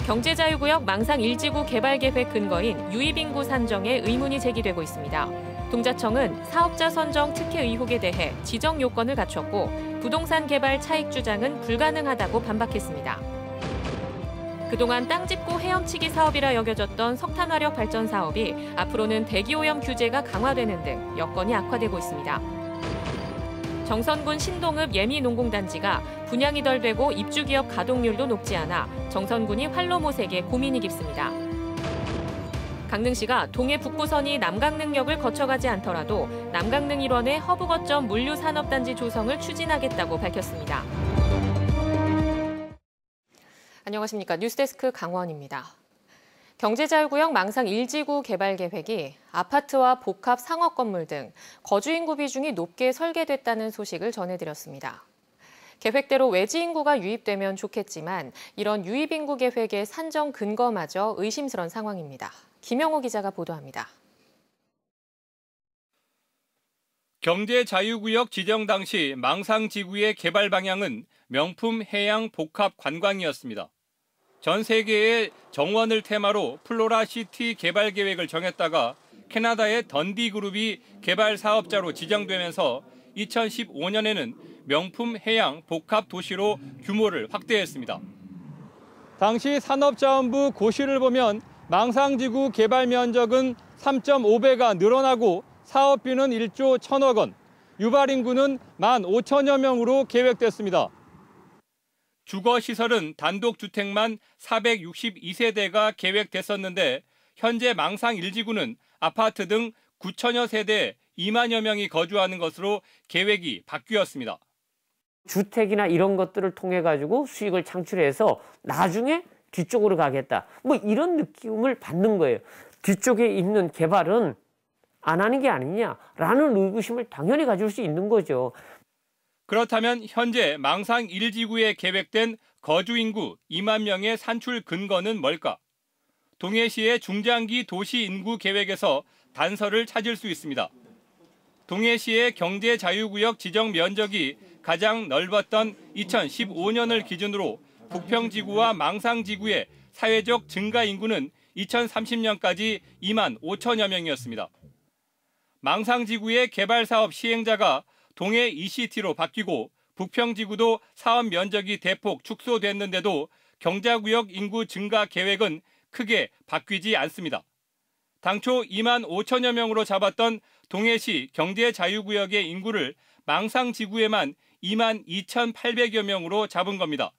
경제자유구역 망상 1지구 개발계획 근거인 유입인구 산정에 의문이 제기되고 있습니다. 동자청은 사업자 선정 특혜 의혹에 대해 지정 요건을 갖췄고 부동산 개발 차익 주장은 불가능하다고 반박했습니다. 그동안 땅 짚고 헤엄치기 사업이라 여겨졌던 석탄화력 발전 사업이 앞으로는 대기오염 규제가 강화되는 등 여건이 악화되고 있습니다. 정선군 신동읍 예미농공단지가 분양이 덜 되고 입주기업 가동률도 높지 않아 정선군이 활로모색에 고민이 깊습니다. 강릉시가 동해 북부선이 남강릉역을 거쳐가지 않더라도 남강릉 일원의 허브 거점 물류산업단지 조성을 추진하겠다고 밝혔습니다. 안녕하십니까. 뉴스데스크 강원입니다. 경제자유구역 망상 1지구 개발 계획이 아파트와 복합 상업 건물 등 거주 인구 비중이 높게 설계됐다는 소식을 전해드렸습니다. 계획대로 외지 인구가 유입되면 좋겠지만 이런 유입 인구 계획의 산정 근거마저 의심스러운 상황입니다. 김영호 기자가 보도합니다. 경제자유구역 지정 당시 망상지구의 개발 방향은 명품 해양 복합 관광이었습니다. 전 세계의 정원을 테마로 플로라시티 개발 계획을 정했다가 캐나다의 던디그룹이 개발 사업자로 지정되면서 2015년에는 명품 해양 복합 도시로 규모를 확대했습니다. 당시 산업자원부 고시를 보면 망상지구 개발 면적은 3.5배가 늘어나고 사업비는 1조 1,000억 원, 유발 인구는 15,000여 명으로 계획됐습니다. 주거시설은 단독주택만 462세대가 계획됐었는데 현재 망상 1지구는 아파트 등 9천여 세대에 2만여 명이 거주하는 것으로 계획이 바뀌었습니다. 주택이나 이런 것들을 통해 가지고 수익을 창출해서 나중에 뒤쪽으로 가겠다. 뭐 이런 느낌을 받는 거예요. 뒤쪽에 있는 개발은 안 하는 게 아니냐라는 의구심을 당연히 가질 수 있는 거죠. 그렇다면 현재 망상 1지구에 계획된 거주인구 2만 명의 산출 근거는 뭘까? 동해시의 중장기 도시 인구 계획에서 단서를 찾을 수 있습니다. 동해시의 경제자유구역 지정 면적이 가장 넓었던 2015년을 기준으로 북평지구와 망상지구의 사회적 증가 인구는 2030년까지 2만 5천여 명이었습니다. 망상지구의 개발사업 시행자가 동해 ECT로 바뀌고 북평지구도 사업 면적이 대폭 축소됐는데도 경자구역 인구 증가 계획은 크게 바뀌지 않습니다. 당초 2만 5천여 명으로 잡았던 동해시 경제자유구역의 인구를 망상지구에만 2만 2,800여 명으로 잡은 겁니다.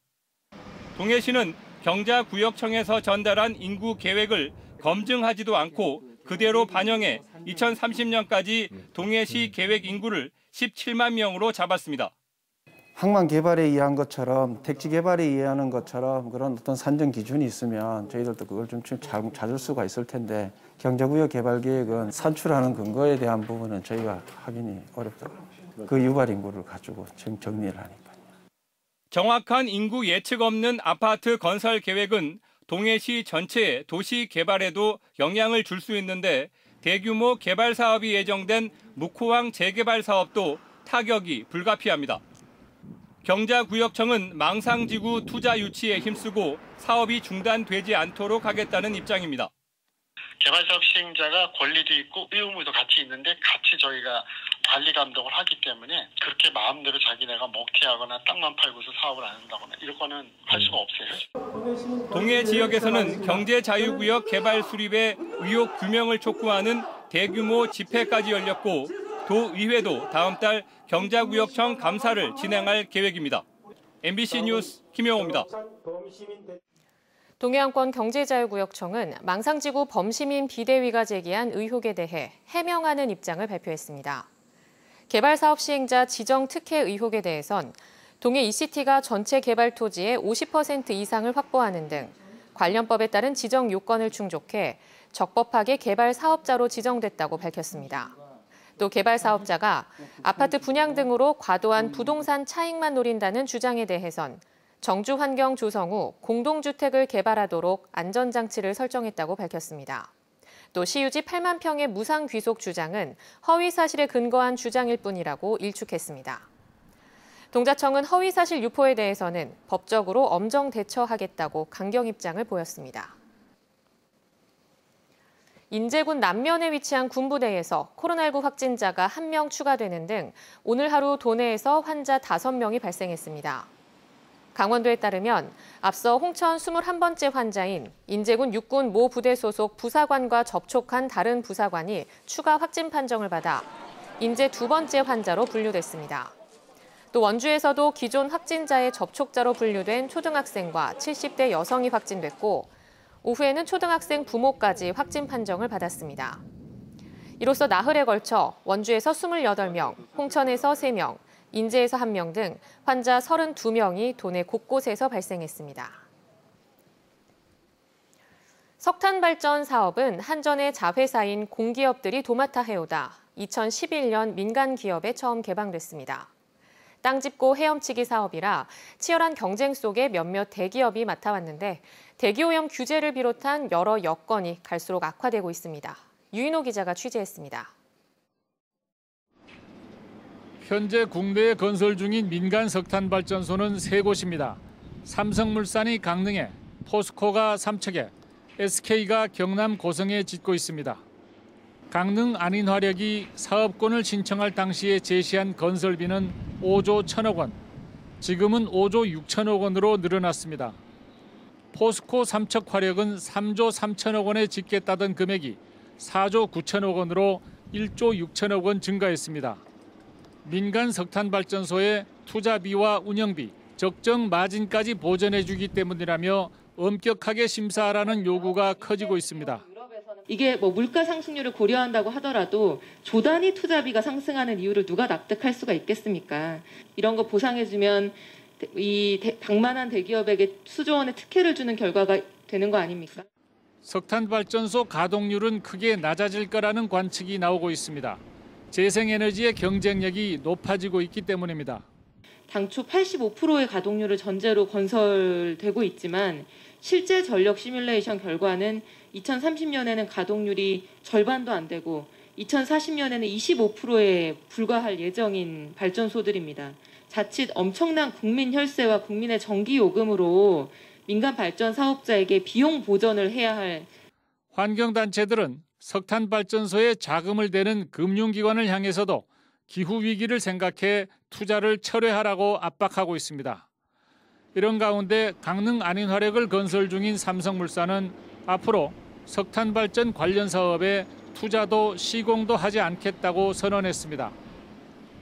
동해시는 경자구역청에서 전달한 인구 계획을 검증하지도 않고 그대로 반영해 2030년까지 동해시 계획 인구를 17만 명으로 잡았습니다. 항만 개발에 의한 것처럼 택지 개발에 의하는 것처럼 그런 어떤 산정 기준이 있으면 저희들도 그걸 좀 찾을 수가 있을 텐데 경제구역 개발 계획은 산출하는 근거에 대한 부분은 저희가 확인이 어렵더라고요. 그 유발 인구를 가지고 지금 정리를 하니까요. 정확한 인구 예측 없는 아파트 건설 계획은 동해시 전체의 도시 개발에도 영향을 줄 수 있는데 대규모 개발 사업이 예정된 묵호항 재개발 사업도 타격이 불가피합니다. 경자구역청은 망상지구 투자 유치에 힘쓰고 사업이 중단되지 않도록 하겠다는 입장입니다. 개발사업 시행자가 권리도 있고 의무도 같이 있는데 같이 저희가 관리 감독을 하기 때문에 그렇게 마음대로 자기네가 먹튀하거나 땅만 팔고서 사업을 안 한다거나 이런 거는 할 수가 없어요. 동해 지역에서는 경제자유구역 개발 수립의 의혹 규명을 촉구하는 대규모 집회까지 열렸고 도의회도 다음 달 경자구역청 감사를 진행할 계획입니다. MBC 뉴스 김영호입니다. 동해안권 경제자유구역청은 망상지구 범시민 비대위가 제기한 의혹에 대해 해명하는 입장을 발표했습니다. 개발사업 시행자 지정 특혜 의혹에 대해선 동해 ECT가 전체 개발 토지의 50% 이상을 확보하는 등 관련법에 따른 지정 요건을 충족해 적법하게 개발 사업자로 지정됐다고 밝혔습니다. 또 개발 사업자가 아파트 분양 등으로 과도한 부동산 차익만 노린다는 주장에 대해선 정주 환경 조성 후 공동주택을 개발하도록 안전장치를 설정했다고 밝혔습니다. 또 시유지 8만 평의 무상 귀속 주장은 허위 사실에 근거한 주장일 뿐이라고 일축했습니다. 동자청은 허위사실 유포에 대해서는 법적으로 엄정 대처하겠다고 강경 입장을 보였습니다. 인제군 남면에 위치한 군부대에서 코로나19 확진자가 1명 추가되는 등 오늘 하루 도내에서 환자 5명이 발생했습니다. 강원도에 따르면 앞서 홍천 21번째 환자인 인제군 육군 모 부대 소속 부사관과 접촉한 다른 부사관이 추가 확진 판정을 받아 인제 2번째 환자로 분류됐습니다. 또 원주에서도 기존 확진자의 접촉자로 분류된 초등학생과 70대 여성이 확진됐고 오후에는 초등학생 부모까지 확진 판정을 받았습니다. 이로써 나흘에 걸쳐 원주에서 28명, 홍천에서 3명, 인제에서 1명 등 환자 32명이 도내 곳곳에서 발생했습니다. 석탄 발전 사업은 한전의 자회사인 공기업들이 도맡아 해오다 2011년 민간 기업에 처음 개방됐습니다. 땅 짚고 헤엄치기 사업이라 치열한 경쟁 속에 몇몇 대기업이 맡아왔는데 대기오염 규제를 비롯한 여러 여건이 갈수록 악화되고 있습니다. 유인호 기자가 취재했습니다. 현재 국내에 건설 중인 민간 석탄 발전소는 3곳입니다. 삼성물산이 강릉에, 포스코가 삼척에, SK가 경남 고성에 짓고 있습니다. 강릉 안인화력이 사업권을 신청할 당시에 제시한 건설비는 5조 1천억 원, 지금은 5조 6천억 원으로 늘어났습니다. 포스코 삼척화력은 3조 3천억 원에 짓겠다던 금액이 4조 9천억 원으로 1조 6천억 원 증가했습니다. 민간 석탄 발전소의 투자비와 운영비, 적정 마진까지 보전해주기 때문이라며 엄격하게 심사하라는 요구가 커지고 있습니다. 이게 물가 상승률을 고려한다고 하더라도 조 단위 투자비가 상승하는 이유를 누가 납득할 수가 있겠습니까? 이런 거 보상해주면 이 방만한 대기업에게 수조 원의 특혜를 주는 결과가 되는 거 아닙니까? 석탄 발전소 가동률은 크게 낮아질 거라는 관측이 나오고 있습니다. 재생에너지의 경쟁력이 높아지고 있기 때문입니다. 당초 85%의 가동률을 전제로 건설되고 있지만 실제 전력 시뮬레이션 결과는 2030년에는 가동률이 절반도 안 되고 2040년에는 25%에 불과할 예정인 발전소들입니다. 자칫 엄청난 국민 혈세와 국민의 전기 요금으로 민간 발전 사업자에게 비용 보전을 해야 할. 환경단체들은 석탄 발전소에 자금을 대는 금융기관을 향해서도 기후 위기를 생각해 투자를 철회하라고 압박하고 있습니다. 이런 가운데 강릉 안인화력을 건설 중인 삼성물산은 앞으로 석탄 발전 관련 사업에 투자도 시공도 하지 않겠다고 선언했습니다.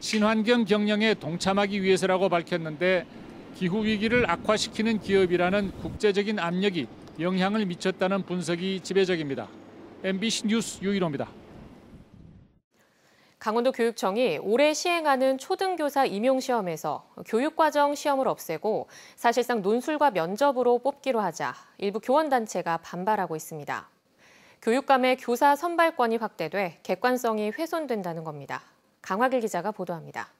친환경 경영에 동참하기 위해서라고 밝혔는데 기후 위기를 악화시키는 기업이라는 국제적인 압력이 영향을 미쳤다는 분석이 지배적입니다. MBC 뉴스 유일호입니다. 강원도 교육청이 올해 시행하는 초등교사 임용시험에서 교육과정 시험을 없애고 사실상 논술과 면접으로 뽑기로 하자 일부 교원단체가 반발하고 있습니다. 교육감의 교사 선발권이 확대돼 객관성이 훼손된다는 겁니다. 강화길 기자가 보도합니다.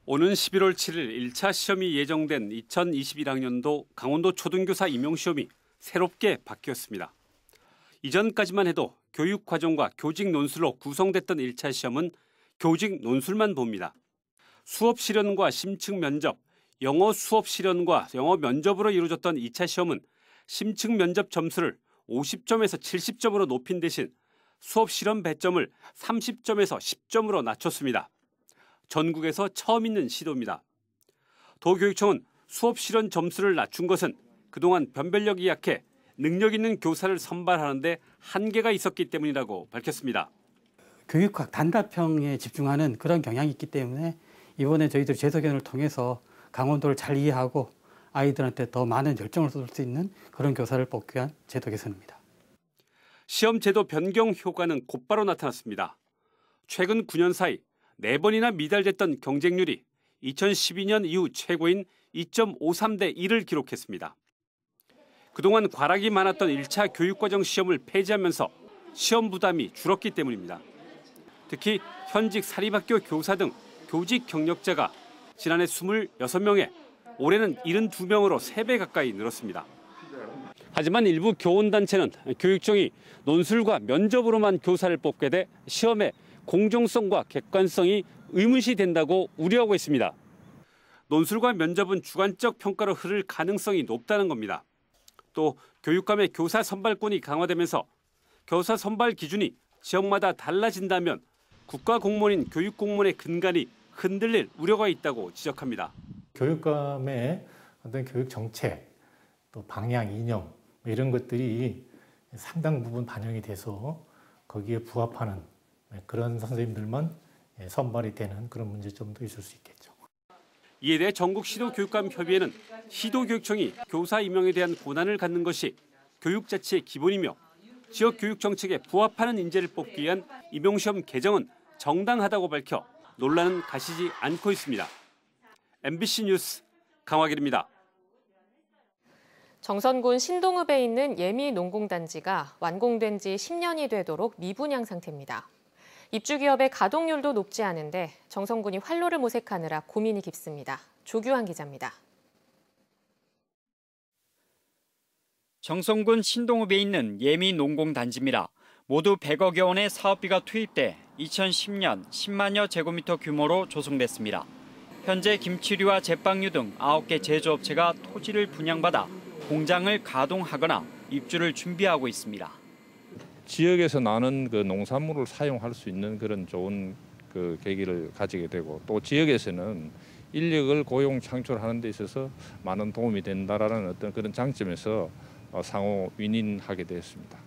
오는 11월 7일 1차 시험이 예정된 2021학년도 강원도 초등교사 임용시험이 새롭게 바뀌었습니다. 이전까지만 해도 교육과정과 교직 논술로 구성됐던 1차 시험은 교직 논술만 봅니다. 수업 실연과 심층 면접, 영어 수업 실연과 영어 면접으로 이루어졌던 2차 시험은 심층 면접 점수를 50점에서 70점으로 높인 대신 수업 실연 배점을 30점에서 10점으로 낮췄습니다. 전국에서 처음 있는 시도입니다. 도교육청은 수업 실연 점수를 낮춘 것은 그동안 변별력이 약해 능력 있는 교사를 선발하는데 한계가 있었기 때문이라고 밝혔습니다. 교육학 단답형에 집중하는 그런 경향이 있기 때문에 이번에 저희들이 제도견을 통해서 강원도를 잘 이해하고 아이들한테 더 많은 열정을 쏟을 수 있는 그런 교사를 뽑기 위한 제도 개선입니다. 시험 제도 변경 효과는 곧바로 나타났습니다. 최근 9년 사이 4번이나 미달됐던 경쟁률이 2012년 이후 최고인 2.53대 1을 기록했습니다. 그동안 과락이 많았던 1차 교육과정 시험을 폐지하면서 시험 부담이 줄었기 때문입니다. 특히 현직 사립학교 교사 등 교직 경력자가 지난해 26명에 올해는 72명으로 3배 가까이 늘었습니다. 하지만 일부 교원단체는 교육청이 논술과 면접으로만 교사를 뽑게 돼 시험의 공정성과 객관성이 의문시 된다고 우려하고 있습니다. 논술과 면접은 주관적 평가로 흐를 가능성이 높다는 겁니다. 또 교육감의 교사 선발권이 강화되면서 교사 선발 기준이 지역마다 달라진다면 국가공무원인 교육공무원의 근간이 흔들릴 우려가 있다고 지적합니다. 교육감의 어떤 교육 정책, 또 방향, 이념 이런 것들이 상당 부분 반영이 돼서 거기에 부합하는 그런 선생님들만 선발이 되는 그런 문제점도 있을 수 있겠죠. 이에 대해 전국시도교육감협의회는 시도교육청이 교사 임용에 대한 권한을 갖는 것이 교육 자체의 기본이며 지역 교육 정책에 부합하는 인재를 뽑기 위한 임용시험 개정은 정당하다고 밝혀 논란은 가시지 않고 있습니다. MBC 뉴스 강화길입니다. 정선군 신동읍에 있는 예미 농공단지가 완공된 지 10년이 되도록 미분양 상태입니다. 입주기업의 가동률도 높지 않은데 정선군이 활로를 모색하느라 고민이 깊습니다. 조규환 기자입니다. 정선군 신동읍에 있는 예미 농공단지입니다. 모두 100억여 원의 사업비가 투입돼 2010년 10만여 제곱미터 규모로 조성됐습니다. 현재 김치류와 제빵류 등 9개 제조업체가 토지를 분양받아 공장을 가동하거나 입주를 준비하고 있습니다. 지역에서 나는 그 농산물을 사용할 수 있는 그런 좋은 그 계기를 가지게 되고 또 지역에서는 인력을 고용 창출하는 데 있어서 많은 도움이 된다라는 어떤 그런 장점에서 상호 윈윈하게 되었습니다.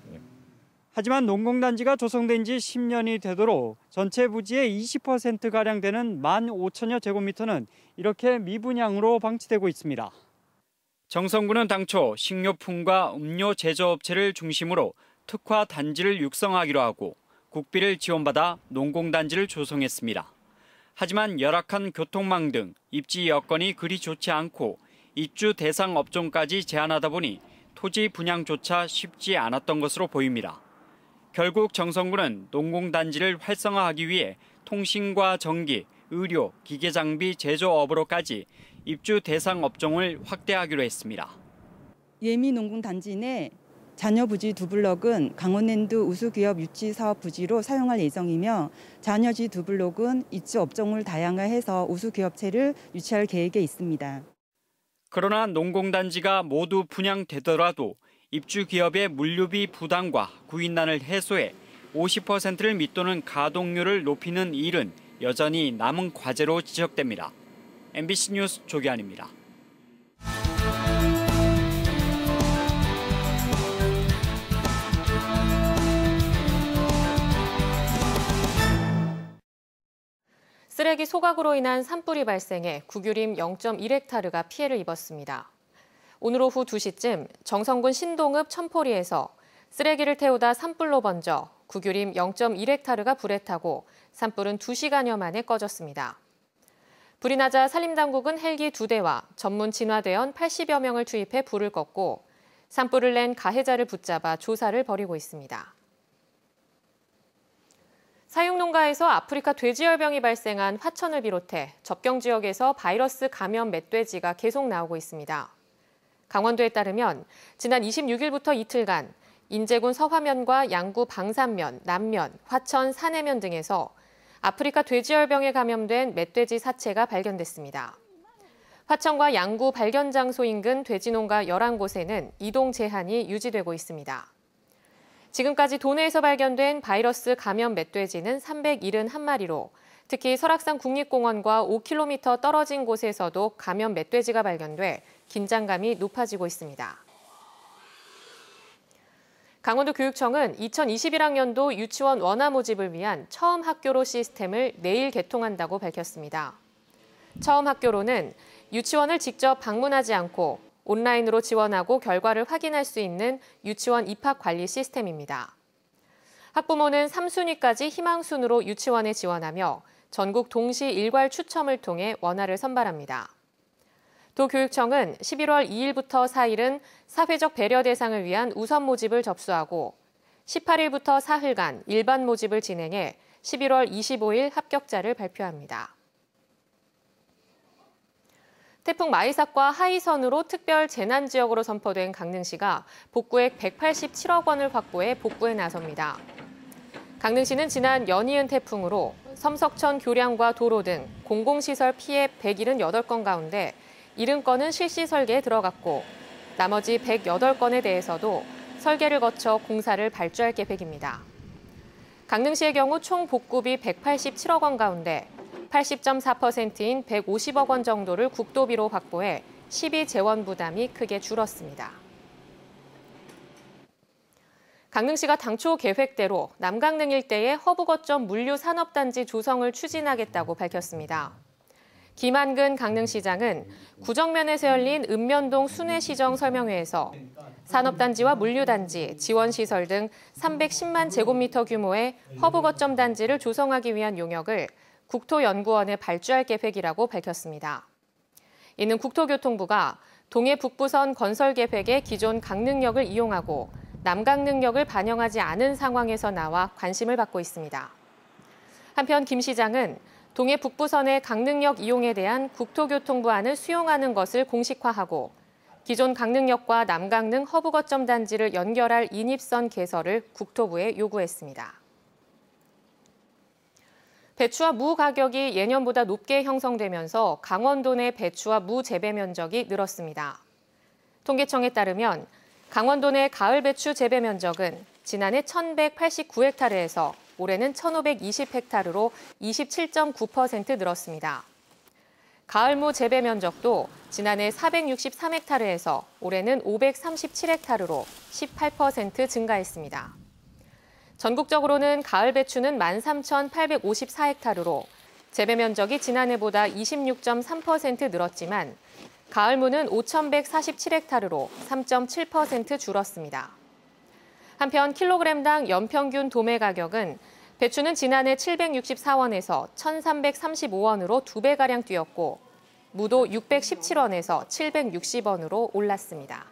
하지만 농공단지가 조성된 지 10년이 되도록 전체 부지의 20%가량 되는 15,000여 제곱미터는 이렇게 미분양으로 방치되고 있습니다. 정선군은 당초 식료품과 음료 제조업체를 중심으로 특화 단지를 육성하기로 하고 국비를 지원받아 농공단지를 조성했습니다. 하지만 열악한 교통망 등 입지 여건이 그리 좋지 않고 입주 대상 업종까지 제한하다 보니 토지 분양조차 쉽지 않았던 것으로 보입니다. 결국 정선군은 농공단지를 활성화하기 위해 통신과 전기, 의료, 기계장비 제조업으로까지 입주 대상 업종을 확대하기로 했습니다. 예미 농공단지 내 잔여 부지 2블록은 강원랜드 우수기업 유치 사업 부지로 사용할 예정이며 잔여지 2블록은 입주 업종을 다양화해서 우수기업체를 유치할 계획에 있습니다. 그러나 농공단지가 모두 분양되더라도 입주 기업의 물류비 부담과 구인난을 해소해 50%를 밑도는 가동률을 높이는 일은 여전히 남은 과제로 지적됩니다. MBC 뉴스 조기환입니다. 쓰레기 소각으로 인한 산불이 발생해 구규림 0.1헥타르가 피해를 입었습니다. 오늘 오후 2시쯤 정선군 신동읍 천포리에서 쓰레기를 태우다 산불로 번져 구규림 0.1헥타르가 불에 타고 산불은 2시간여 만에 꺼졌습니다. 불이 나자 산림당국은 헬기 2대와 전문 진화대원 80여 명을 투입해 불을 껐고 산불을 낸 가해자를 붙잡아 조사를 벌이고 있습니다. 사육농가에서 아프리카 돼지열병이 발생한 화천을 비롯해 접경 지역에서 바이러스 감염 멧돼지가 계속 나오고 있습니다. 강원도에 따르면 지난 26일부터 이틀간 인제군 서화면과 양구 방산면, 남면, 화천 산해면 등에서 아프리카 돼지열병에 감염된 멧돼지 사체가 발견됐습니다. 화천과 양구 발견 장소 인근 돼지농가 11곳에는 이동 제한이 유지되고 있습니다. 지금까지 도내에서 발견된 바이러스 감염 멧돼지는 371마리로 특히 설악산 국립공원과 5km 떨어진 곳에서도 감염 멧돼지가 발견돼 긴장감이 높아지고 있습니다. 강원도 교육청은 2021학년도 유치원 원화 모집을 위한 처음 학교로 시스템을 내일 개통한다고 밝혔습니다. 처음 학교로는 유치원을 직접 방문하지 않고 온라인으로 지원하고 결과를 확인할 수 있는 유치원 입학 관리 시스템입니다. 학부모는 3순위까지 희망순으로 유치원에 지원하며 전국 동시 일괄 추첨을 통해 원화를 선발합니다. 도교육청은 11월 2일부터 4일은 사회적 배려 대상을 위한 우선 모집을 접수하고 18일부터 사흘간 일반 모집을 진행해 11월 25일 합격자를 발표합니다. 태풍 마이삭과 하이선으로 특별 재난지역으로 선포된 강릉시가 복구액 187억 원을 확보해 복구에 나섭니다. 강릉시는 지난 연이은 태풍으로 섬석천 교량과 도로 등 공공시설 피해 178건 가운데 70건은 실시 설계에 들어갔고 나머지 108건에 대해서도 설계를 거쳐 공사를 발주할 계획입니다. 강릉시의 경우 총 복구비 187억 원 가운데 80.4%인 150억 원 정도를 국도비로 확보해 시비 재원 부담이 크게 줄었습니다. 강릉시가 당초 계획대로 남강릉 일대에 허브거점 물류산업단지 조성을 추진하겠다고 밝혔습니다. 김한근 강릉시장은 구정면에서 열린 읍면동 순회시정 설명회에서 산업단지와 물류단지, 지원시설 등 310만 제곱미터 규모의 허브거점 단지를 조성하기 위한 용역을 국토연구원에 발주할 계획이라고 밝혔습니다. 이는 국토교통부가 동해 북부선 건설 계획에 기존 강릉역을 이용하고 남강릉역을 반영하지 않은 상황에서 나와 관심을 받고 있습니다. 한편 김 시장은 동해 북부선의 강릉역 이용에 대한 국토교통부안을 수용하는 것을 공식화하고 기존 강릉역과 남강릉 허브거점 단지를 연결할 인입선 개설을 국토부에 요구했습니다. 배추와 무 가격이 예년보다 높게 형성되면서 강원도 내 배추와 무 재배 면적이 늘었습니다. 통계청에 따르면 강원도 내 가을 배추 재배 면적은 지난해 1,189헥타르에서 올해는 1,520헥타르로 27.9% 늘었습니다. 가을무 재배 면적도 지난해 463헥타르에서 올해는 537헥타르로 18% 증가했습니다. 전국적으로는 가을 배추는 13,854헥타르로 재배 면적이 지난해보다 26.3% 늘었지만 가을무는 5,147헥타르로 3.7% 줄었습니다. 한편 킬로그램당 연평균 도매 가격은 배추는 지난해 764원에서 1,335원으로 2배가량 뛰었고 무도 617원에서 760원으로 올랐습니다.